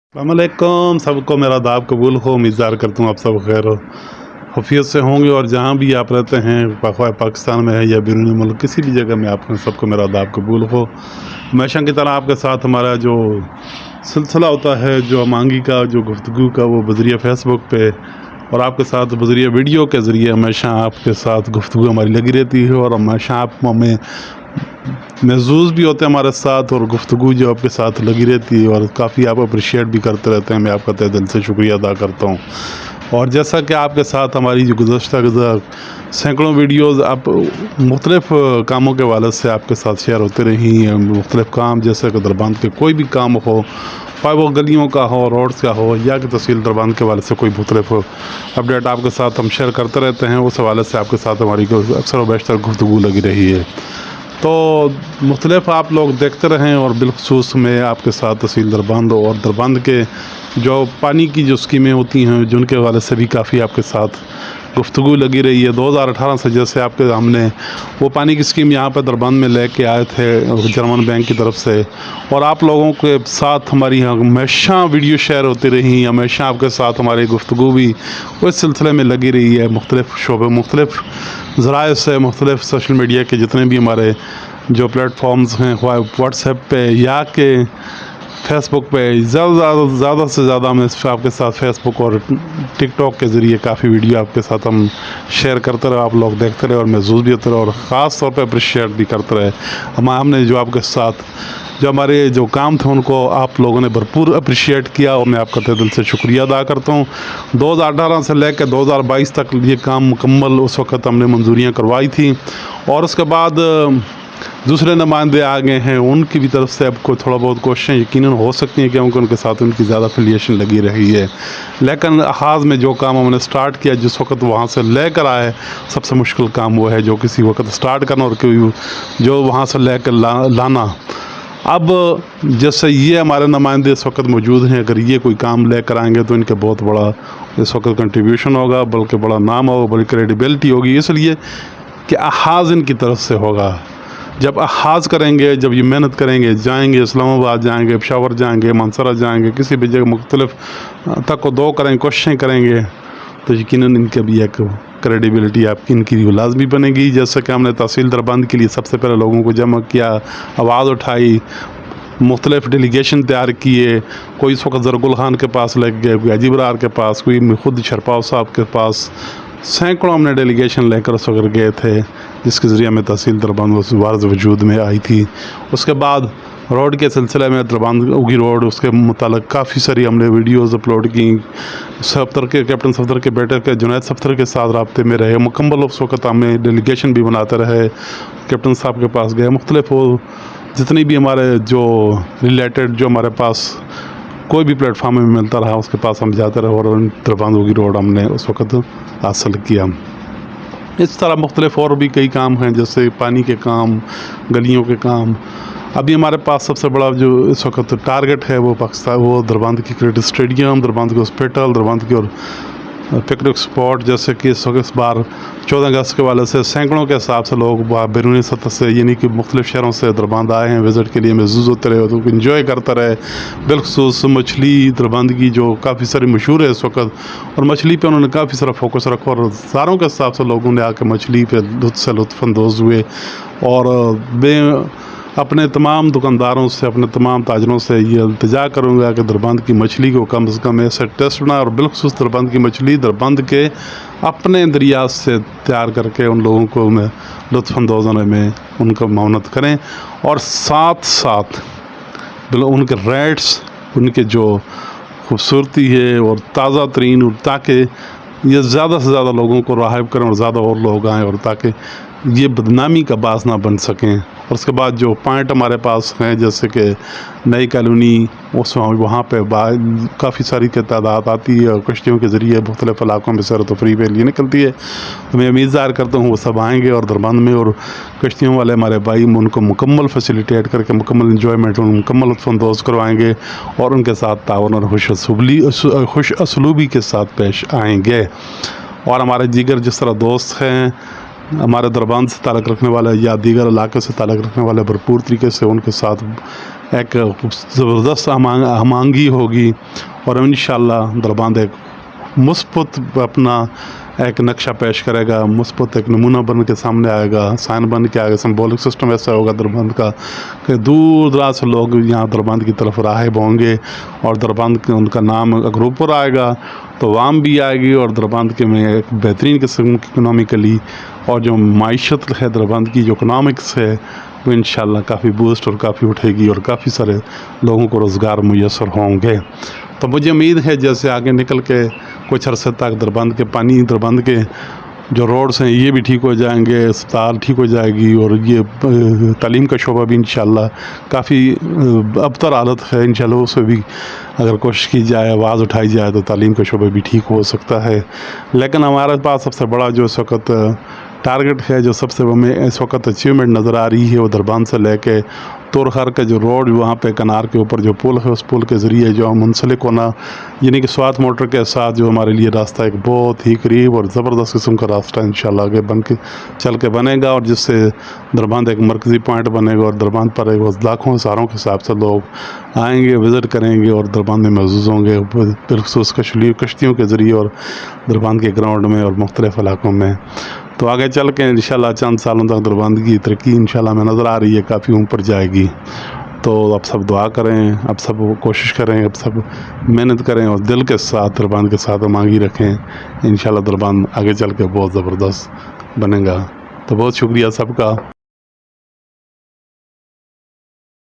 अस्सलामुअलैकुम, सबको मेरा आदाब कबूल हो। उम्मीद करता हूँ आप सब खैर खफियत से होंगे और जहाँ भी आप रहते हैं, पाकिस्तान में है या बैरून मुल्क, किसी भी जगह में आप सबको मेरा आदाब कबूल हो। हमेशा की तरह आपके साथ हमारा जो सिलसिला होता है, जो मांगी का, जो गुफ्तगू का, वो बज़रिया फ़ेसबुक पे और आपके साथ बज़रिया वीडियो के ज़रिए हमेशा आपके साथ गुफ्तगू हमारी लगी रहती है और हमेशा आप हमें महसूस भी होते हैं हमारे साथ, और गुफ्तगू जो आपके साथ लगी रहती है और काफ़ी आप अप्रिशिएट भी करते रहते हैं। मैं आपका तहे दिल से शुक्रिया अदा करता हूँ। और जैसा कि आपके साथ हमारी जो गुज़श्ता सैकड़ों वीडियोज़ आप मुख्तलिफ़ कामों के हवाले से आपके साथ शेयर होते रही हैं। मुख्तलिफ़ काम जैसे कि दरबंद के कोई भी काम हो, चाहे वो गलियों का हो, रोड्स का हो, या कि तहसील दरबंद के हवाले से कोई मुख्तलिफ़ अपडेट आपके साथ हम शेयर करते रहते हैं। उस हवाले से आपके साथ हमारी अक्सर व बेशतर गुफ्तगू लगी रही है। तो मुख्तलिफ़ आप लोग देखते रहें और बिलखसूस में आपके साथ तहसील दरबंद और दरबंद के जो पानी की जो स्कीमें होती हैं, जिनके हवाले से भी काफ़ी आपके साथ गुफ्तगू लगी रही है। 2018 से जैसे आपके हमने वो पानी की स्कीम यहाँ पर दरबंद में लेके आए थे जर्मन बैंक की तरफ से, और आप लोगों के साथ हमारी हमेशा वीडियो शेयर होती रही, हमेशा आपके साथ हमारी गुफ्तगू भी उस सिलसिले में लगी रही है। मुख्तलिफ़ शोबे, मुख्तलिफ़ ज़राए से, मुख्तलिफ़ सोशल मीडिया के जितने भी हमारे जो प्लेटफॉर्म्स हैं, व्हाट्सएप पे या के फेसबुक पे, ज़्यादा से ज़्यादा हम आपके साथ फेसबुक और टिकटॉक के ज़रिए काफ़ी वीडियो आपके साथ हम शेयर करते रहे, आप लोग देखते रहे और महसूस भी होते रहे और ख़ास तौर पे अप्रिशिएट भी करते रहे। हमने जो आपके साथ जो हमारे जो काम थे उनको आप लोगों ने भरपूर अप्रिशिएट किया और मैं आपका तहे दिल से शुक्रिया अदा करता हूँ। 2018 से लेकर 2022 तक ये काम मुकम्मल उस वक़्त हमने मंजूरियाँ करवाई थी, और उसके बाद दूसरे नुमाइंदे आ गए हैं, उनकी भी तरफ से अब कोई थोड़ा बहुत कोशिशें यकीनन हो सकती हैं क्योंकि उनके साथ उनकी ज़्यादा एफिलिएशन लगी रही है। लेकिन आगाज़ में जो काम हमने स्टार्ट किया, जिस वक्त वहाँ से लेकर आए, सबसे मुश्किल काम वो है जो किसी वक्त स्टार्ट करना और कोई जो वहाँ से लेकर लाना। अब जैसे ये हमारे नुमाइंदे इस वक्त मौजूद हैं, अगर ये कोई काम लेकर आएंगे तो इनके बहुत बड़ा इस वक्त कंट्रीब्यूशन होगा, बल्कि बड़ा नाम होगा, बड़ी क्रेडिबिलिटी होगी, इसलिए कि आगाज़ इनकी तरफ से होगा। जब आगाज़ करेंगे, जब ये मेहनत करेंगे, जाएंगे इस्लामाबाद, जाएंगे पेशावर, जाएंगे मानसरा, जाएंगे किसी भी जगह मुख्तलिफ तक को दो करेंगे, कोशिशें करेंगे, तो यकीनन इनके भी एक क्रेडिबिलिटी आपकी इनकी लाजमी बनेगी। जैसे कि हमने तहसील दरबंद के लिए सबसे पहले लोगों को जमा किया, आवाज़ उठाई, मुख्तलिफ डेलीगेशन तैयार किए, कोई इस वक्त ज़रगुल खान के पास लग गए, कोई अजीबरार के पास, कोई खुद शरपाव साहब के पास, सैकड़ों हमने डेलीगेशन लेकर उस वक्त गए थे, जिसके ज़रिए हमें तहसील दरबंद वारज़ वजूद में आई थी। उसके बाद रोड के सिलसिले में दरबंद उगी रोड, उसके मुतालिक काफ़ी सारी हमने वीडियोज़ अपलोड की। सफ्तर के कैप्टन सफ्तर के बेटे के जुनैद सफ्तर के साथ रब्ते में रहे मुकम्मल। उस वक्त हमें डेलीगेशन भी बनाते रहे, कैप्टन साहब के पास गए, मुख्तलिफ वो जितनी भी हमारे जो रिलेटेड जो हमारे पास कोई भी प्लेटफार्म में मिलता रहा उसके पास हम जाते रहे और दरबंद उगी रोड हमने उस वक्त हासिल किया। इस तरह मुख्तलिफ और भी कई काम हैं, जैसे पानी के काम, गलियों के काम। अभी हमारे पास सबसे बड़ा जो इस वक्त टारगेट है वो पाकिस्तान, वो दरबंद की क्रिकेट स्टेडियम, दरबंद के हॉस्पिटल, दरबंद की और पिकनिक स्पॉट, जैसे कि इस बार 14 अगस्त के वाले से सैकड़ों के हिसाब से लोग बैरूनी सतह से यानी कि मुख्तलिफ शहरों से दरबंद आए हैं विज़िट के लिए, महसूस होते रहे, तो इन्जॉय करते रहे। बिलखसूस मछली दरबंद की जो काफ़ी सारी मशहूर है इस वक्त, और मछली पे उन्होंने काफ़ी सारा फोकस रखा और हज़ारों के हिसाब से लोगों ने आकर मछली पे लुत्फ़अंदोज़ हुए। और अपने तमाम दुकानदारों से, अपने तमाम ताजरों से ये इल्तिजा करूँगा कि दरबंद की मछली को कम से कम ऐसे टेस्ट बनाए, और बिलखसूस दरबंद की मछली दरबंद के अपने दरिया से तैयार करके उन लोगों को लुत्फ़अंदोज़ होने में उनको माउनत करें, और साथ साथ उनके रेट्स, उनके जो खूबसूरती है और ताज़ा तरीन, ताकि ये ज़्यादा से ज़्यादा लोगों को राग़िब करें और ज़्यादा और लोग आएँ, और ताकि ये बदनामी का बास ना बन सकें। और उसके बाद जो पॉइंट हमारे पास हैं, जैसे कि नई कॉलोनी, उसमें वहाँ पे काफ़ी सारी की तादाद आती है और कश्तियों के ज़रिए मुख्तलिफ़ इलाकों में सैर तफरीह के लिए निकलती है। तो मैं उम्मीद ज़ाहिर करता हूँ वो सब आएँगे और दरबंद में, और कश्तियों वाले हमारे भाई उनको मुकम्मल फैसिलिटेट करके मुकम्मल इंजॉयमेंट, मुकम्मल लुत्फ़अंदोज़ करवाएँगे और उनके साथ ताउन और खुश असलूबी के साथ पेश आएँगे। और हमारे दीगर जिस तरह दोस्त हैं हमारे दरबंद से ताल्लुक़ रखने वाले या दीगर इलाके से ताल्लुक़ रखने वाले, भरपूर तरीके से उनके साथ ایک زبردست ہمانگی ہوگی اور انشاءاللہ دربند ایک مثبت اپنا ایک نقشہ پیش کرے گا، مثبت ایک نمونہ بن کے سامنے آئے گا، سائن بن کے آئے گا، سمبولک سسٹم ایسا ہوگا دربند کا کہ دور دراز سے لوگ یہاں دربند کی طرف راغب ہوں گے، اور دربند ان کا نام اگر اوپر آئے گا تو عوام بھی آئے گی، اور دربند کے میں ایک بہترین قسم کی اکنامیکلی اور جو معیشت ہے دربند کی جو اکنامکس ہے وہ انشاءاللہ کافی بوسٹ اور کافی اٹھے گی، اور کافی سارے لوگوں کو روزگار میسر ہوں گے۔ تو مجھے امید ہے جیسے آگے نکل کے کچھ عرصے تک دربند کے جو روڈز ہیں یہ بھی ٹھیک ہو جائیں گے، اسپتال ٹھیک ہو جائے گی، اور یہ تعلیم کا شعبہ بھی انشاءاللہ کافی ابتر حالت ہے، انشاءاللہ اس سے بھی اگر کوشش کی جائے، آواز اٹھائی جائے تو تعلیم کا شعبہ بھی ٹھیک ہو سکتا ہے۔ لیکن ہمارے پاس سب سے بڑا جو اس وقت ٹارگٹ ہے، جو سب سے ہمیں اس وقت اچیومنٹ نظر آ رہی ہے، وہ دربند سے لے کے تورخر کا جو روڈ وہاں پہ کنار کے اوپر جو پل ہے، اس پل کے ذریعے جو منسلک ہونا، یعنی کہ سوات موٹر کے ساتھ جو ہمارے لیے راستہ ایک بہت ہی قریب اور زبردست قسم کا راستہ انشاءاللہ آگے چل کے بنے گا، اور جس سے دربند ایک مرکزی پوائنٹ بنے گا، اور دربند پر ایک لاکھوں ہزاروں کے حساب سے لوگ آئیں گے، وزٹ کریں گے اور دربند میں محظوظ ہوں گے، بالخصوص کشتیوں کے ذریعے اور دربند کے گراؤنڈ میں اور مختلف علاقوں میں۔ تو آگے چل کے انشاءاللہ چند سالوں تک دربند کی ترقی انشاءاللہ ہمیں نظر آ رہی ہے، کافی اوپر جائے گی۔ تو اب سب دعا کریں، اب سب کوشش کریں، اب سب محنت کریں، اور دل کے ساتھ دربند کے ساتھ مانگی رکھیں، انشاءاللہ دربند آگے چل کے بہت زبردست بنے گا۔ تو بہت شکریہ سب کا۔